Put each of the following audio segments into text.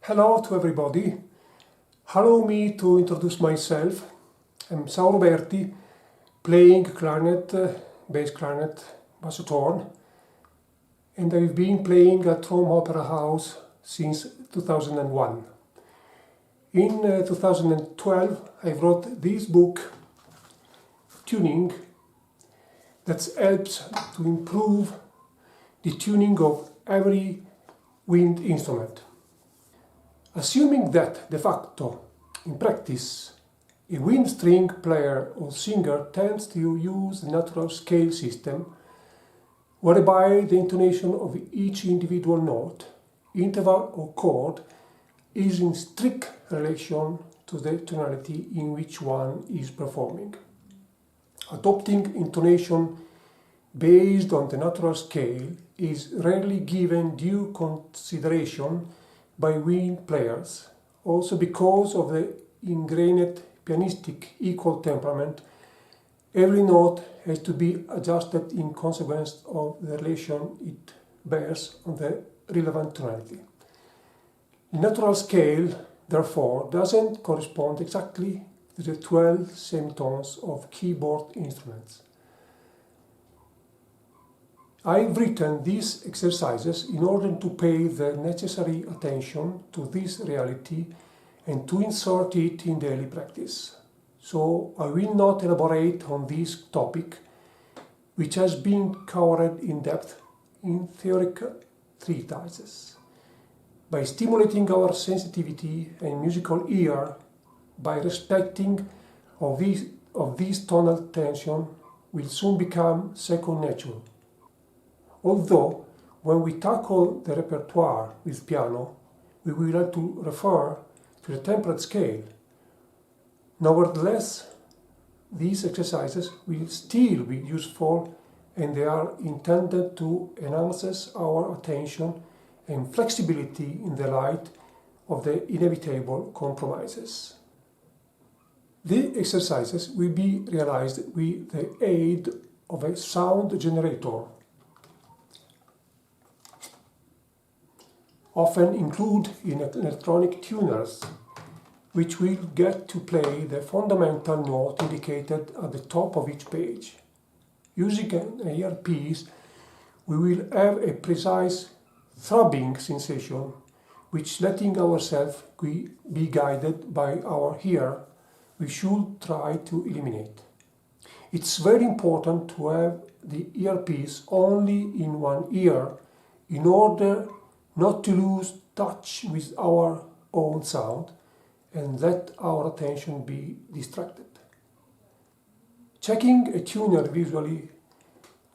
Hello to everybody. Allow me to introduce myself. I'm SAURO Berti, playing clarinet, bass clarinet, bassotorn, and I've been playing at Rome Opera House since 2001. In 2012 I wrote this book, Tuning, that helps to improve the tuning of every wind instrument. Assuming that, de facto, in practice, a wind string player or singer tends to use the natural scale system, whereby the intonation of each individual note, interval or chord is in strict relation to the tonality in which one is performing. Adopting intonation based on the natural scale is rarely given due consideration by wind players, also because of the ingrained pianistic equal temperament. Every note has to be adjusted in consequence of the relation it bears on the relevant tonality. The natural scale, therefore, doesn't correspond exactly to the 12 semitones of keyboard instruments. I've written these exercises in order to pay the necessary attention to this reality and to insert it in daily practice. So I will not elaborate on this topic, which has been covered in depth in theoric treatises. By stimulating our sensitivity and musical ear, by respecting of this tonal tension, will soon become second nature. Although, when we tackle the repertoire with piano, we will have to refer to the tempered scale. Nevertheless, these exercises will still be useful, and they are intended to enhance our attention and flexibility in the light of the inevitable compromises. The exercises will be realized with the aid of a sound generator, often include in electronic tuners, which will get to play the fundamental note indicated at the top of each page. Using an earpiece, we will have a precise throbbing sensation, which, letting ourselves be guided by our ear, we should try to eliminate. It's very important to have the earpiece only in one ear in order not to lose touch with our own sound and let our attention be distracted. Checking a tuner visually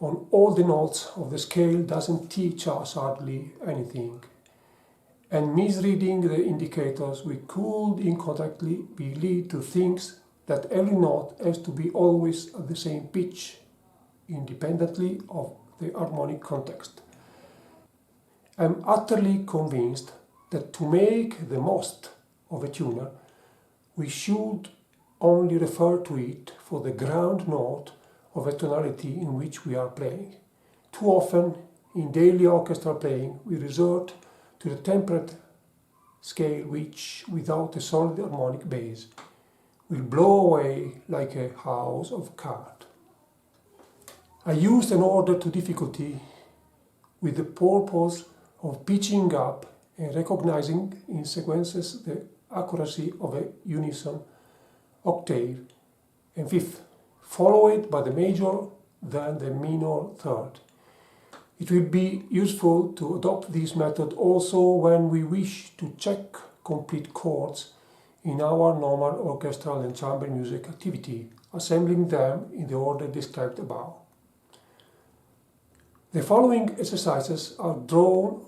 on all the notes of the scale doesn't teach us hardly anything, and misreading the indicators we could incorrectly lead to things that every note has to be always at the same pitch, independently of the harmonic context. I'm utterly convinced that to make the most of a tuner, we should only refer to it for the ground note of a tonality in which we are playing. Too often, in daily orchestral playing, we resort to the tempered scale which, without a solid harmonic base, will blow away like a house of cards. I used an order to difficulty with the purpose of pitching up and recognizing in sequences the accuracy of a unison octave and fifth, followed by the major, then the minor third. It will be useful to adopt this method also when we wish to check complete chords in our normal orchestral and chamber music activity, assembling them in the order described above. The following exercises are drawn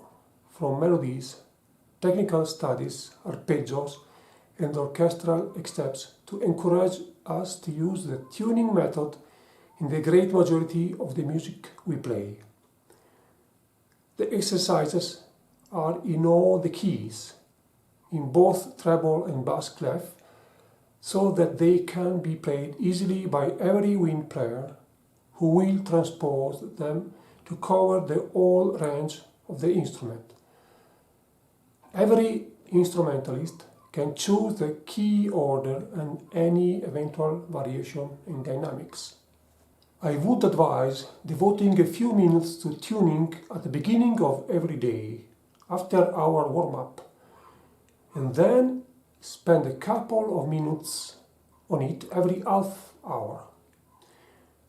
from melodies, technical studies, arpeggios, and orchestral steps to encourage us to use the tuning method in the great majority of the music we play. The exercises are in all the keys, in both treble and bass clef, so that they can be played easily by every wind player who will transpose them to cover the whole range of the instrument. Every instrumentalist can choose the key order and any eventual variation in dynamics. I would advise devoting a few minutes to tuning at the beginning of every day, after our warm-up, and then spend a couple of minutes on it every half hour.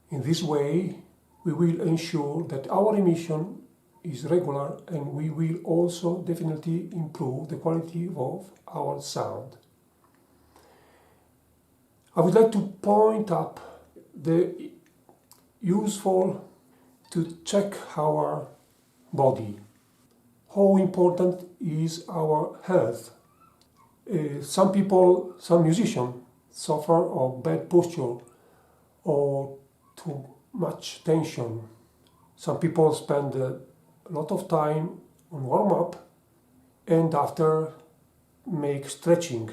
In this way, we will ensure that our emission is regular, and we will also definitely improve the quality of our sound. I would like to point up the useful to check our body. How important is our health? Some musicians suffer of bad posture or too much tension. Some people spend a lot of time on warm-up and after make stretching.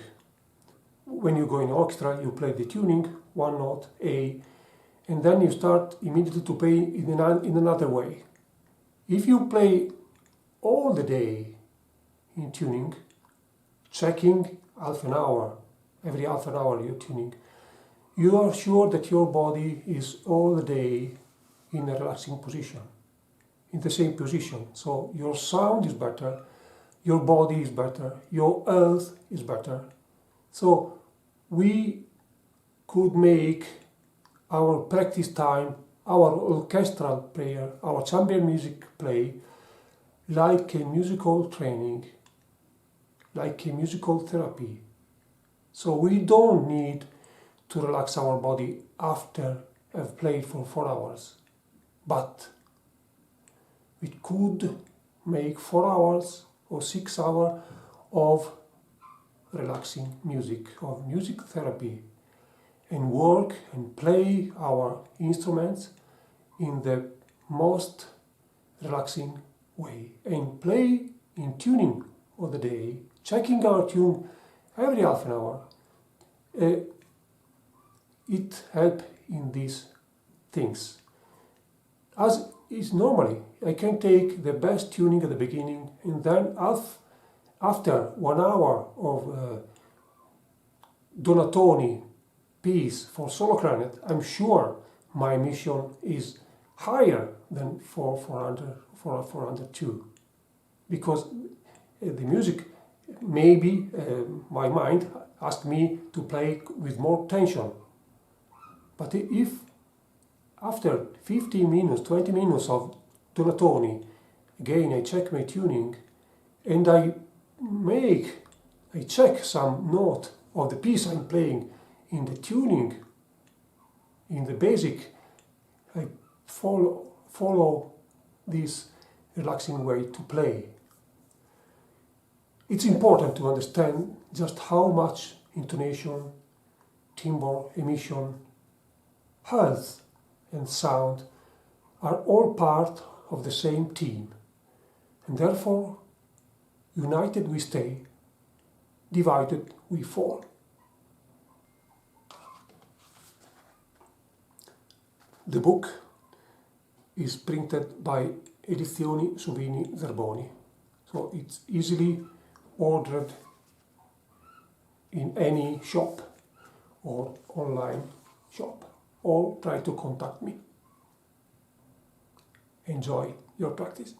When you go in orchestra, you play the tuning, one note, A, and then you start immediately to play in another way. If you play all the day in tuning, checking half an hour, every half an hour you're tuning, you are sure that your body is all the day in a relaxing position, in the same position. So your sound is better, your body is better, your health is better. So we could make our practice time, our orchestral prayer, our chamber music play like a musical training, like a musical therapy. So we don't need to relax our body after I've played for 4 hours, but we could make 4 hours or 6 hours of relaxing music, of music therapy, and work and play our instruments in the most relaxing way, and play in tuning all the day, checking our tune every half an hour. It helps in these things. As is normally, I can take the best tuning at the beginning, and then after 1 hour of Donatoni piece for solo clarinet, I'm sure my emission is higher than for 402, because the music, maybe my mind asked me to play with more tension. But if after 15 minutes, 20 minutes of Donatoni, again I check my tuning and I check some note of the piece I'm playing in the tuning, in the basic, I follow this relaxing way to play. It's important to understand just how much intonation, timbre, emission, health and sound are all part of the same team, and therefore united we stay, divided we fall. The book is printed by Edizioni Suvini Zerboni, so it's easily ordered in any shop or online shop, or try to contact me. Enjoy your practice.